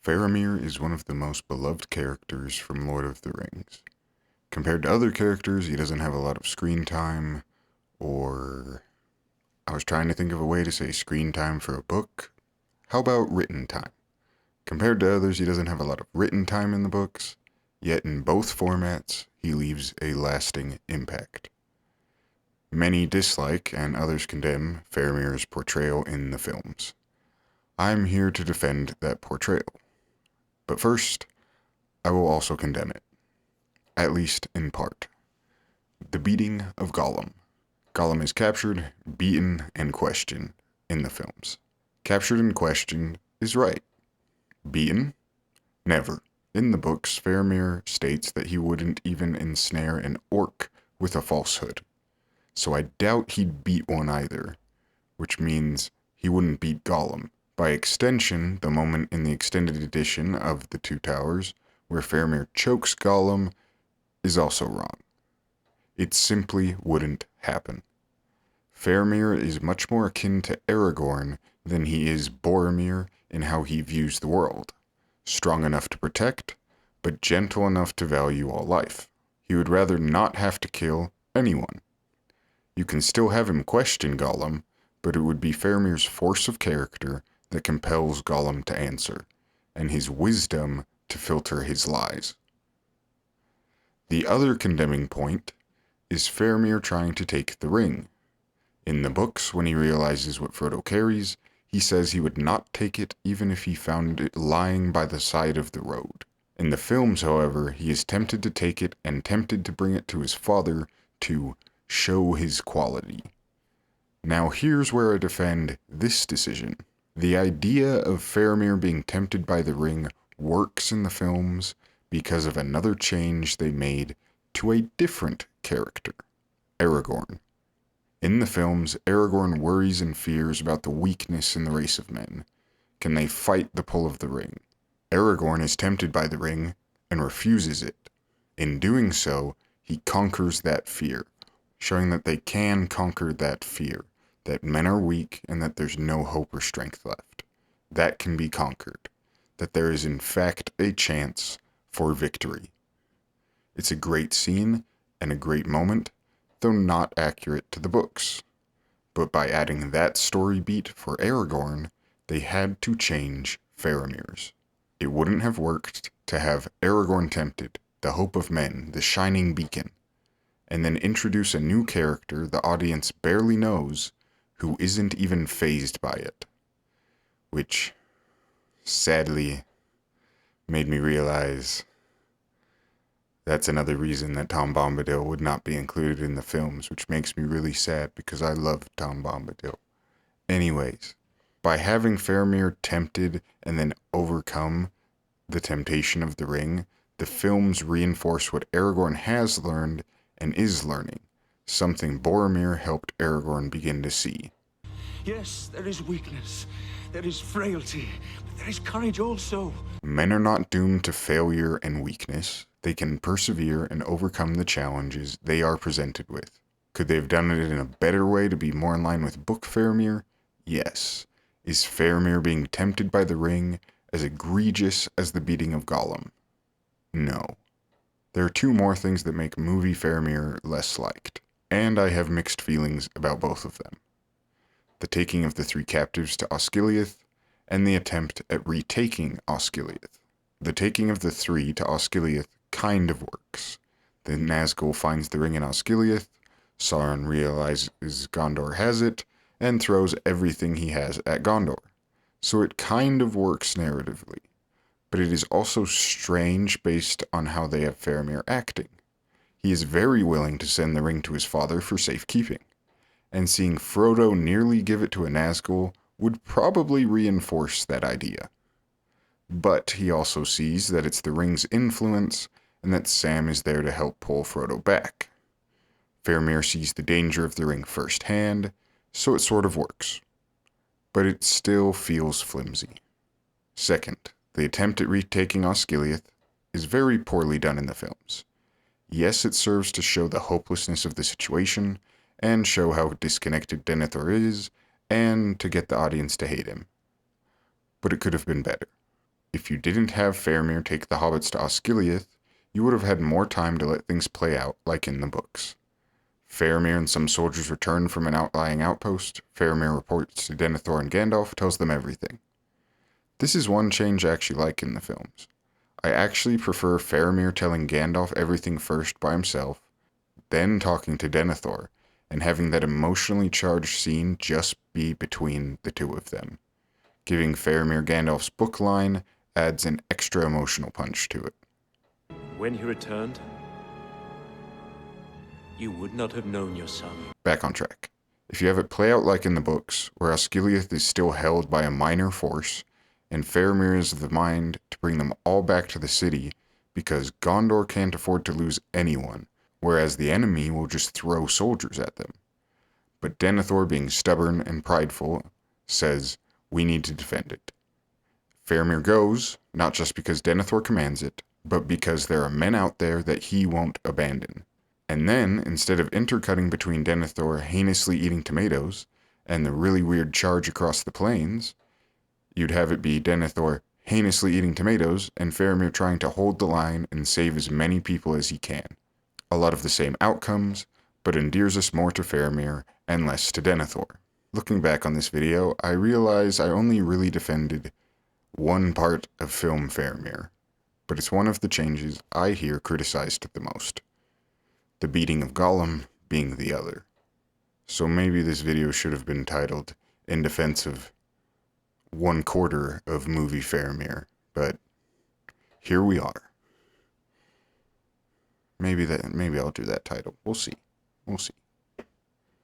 Faramir is one of the most beloved characters from Lord of the Rings. Compared to other characters, he doesn't have a lot of screen time, or I was trying to think of a way to say screen time for a book. How about written time? Compared to others, he doesn't have a lot of written time in the books, yet in both formats, he leaves a lasting impact. Many dislike and others condemn Faramir's portrayal in the films. I'm here to defend that portrayal. But first, I will also condemn it, at least in part. The beating of Gollum. Gollum is captured, beaten, and questioned in the films. Captured and questioned is right. Beaten? Never. In the books, Faramir states that he wouldn't even ensnare an orc with a falsehood. So I doubt he'd beat one either, which means he wouldn't beat Gollum. By extension, the moment in the extended edition of The Two Towers where Faramir chokes Gollum is also wrong. It simply wouldn't happen. Faramir is much more akin to Aragorn than he is Boromir in how he views the world. Strong enough to protect, but gentle enough to value all life. He would rather not have to kill anyone. You can still have him question Gollum, but it would be Faramir's force of character that compels Gollum to answer, and his wisdom to filter his lies. The other condemning point is Faramir trying to take the ring. In the books, when he realizes what Frodo carries, he says he would not take it even if he found it lying by the side of the road. In the films, however, he is tempted to take it and tempted to bring it to his father to show his quality. Now here's where I defend this decision. The idea of Faramir being tempted by the ring works in the films because of another change they made to a different character, Aragorn. In the films, Aragorn worries and fears about the weakness in the race of men. Can they fight the pull of the ring? Aragorn is tempted by the ring and refuses it. In doing so, he conquers that fear, showing that they can conquer that fear, that men are weak and that there's no hope or strength left. That can be conquered, that there is in fact a chance for victory. It's a great scene and a great moment, though not accurate to the books. But by adding that story beat for Aragorn, they had to change Faramir's. It wouldn't have worked to have Aragorn tempted, the hope of men, the shining beacon, and then introduce a new character the audience barely knows who isn't even fazed by it. Which, sadly, made me realize that's another reason that Tom Bombadil would not be included in the films, which makes me really sad because I love Tom Bombadil. Anyways, by having Faramir tempted and then overcome the temptation of the ring, the films reinforce what Aragorn has learned and is learning, something Boromir helped Aragorn begin to see. Yes, there is weakness, there is frailty, but there is courage also. Men are not doomed to failure and weakness. They can persevere and overcome the challenges they are presented with. Could they have done it in a better way to be more in line with Book Faramir? Yes. Is Faramir being tempted by the ring as egregious as the beating of Gollum? No. There are two more things that make movie Faramir less liked, and I have mixed feelings about both of them. The taking of the three captives to Osgiliath, and the attempt at retaking Osgiliath. The taking of the three to Osgiliath kind of works. The Nazgul finds the ring in Osgiliath, Sauron realizes Gondor has it, and throws everything he has at Gondor. So it kind of works narratively. But it is also strange based on how they have Faramir acting. He is very willing to send the ring to his father for safekeeping, and seeing Frodo nearly give it to a Nazgul would probably reinforce that idea. But he also sees that it's the ring's influence, and that Sam is there to help pull Frodo back. Faramir sees the danger of the ring firsthand, so it sort of works. But it still feels flimsy. Second, the attempt at retaking Osgiliath is very poorly done in the films. Yes, it serves to show the hopelessness of the situation, and show how disconnected Denethor is, and to get the audience to hate him. But it could have been better. If you didn't have Faramir take the hobbits to Osgiliath, you would have had more time to let things play out like in the books. Faramir and some soldiers return from an outlying outpost. Faramir reports to Denethor and Gandalf, tells them everything. This is one change I actually like in the films. I actually prefer Faramir telling Gandalf everything first by himself, then talking to Denethor, and having that emotionally charged scene just be between the two of them. Giving Faramir Gandalf's book line adds an extra emotional punch to it. When he returned, you would not have known your son. Back on track. If you have it play out like in the books, where Osgiliath is still held by a minor force, and Faramir is of the mind to bring them all back to the city because Gondor can't afford to lose anyone, whereas the enemy will just throw soldiers at them. But Denethor, being stubborn and prideful, says, we need to defend it. Faramir goes, not just because Denethor commands it, but because there are men out there that he won't abandon. And then, instead of intercutting between Denethor heinously eating tomatoes and the really weird charge across the plains, you'd have it be Denethor heinously eating tomatoes and Faramir trying to hold the line and save as many people as he can. A lot of the same outcomes, but endears us more to Faramir and less to Denethor. Looking back on this video, I realize I only really defended one part of film Faramir, but it's one of the changes I hear criticized the most. The beating of Gollum being the other. So maybe this video should have been titled In Defense of 1/4 of movie Faramir, but here we are. Maybe I'll do that title. We'll see.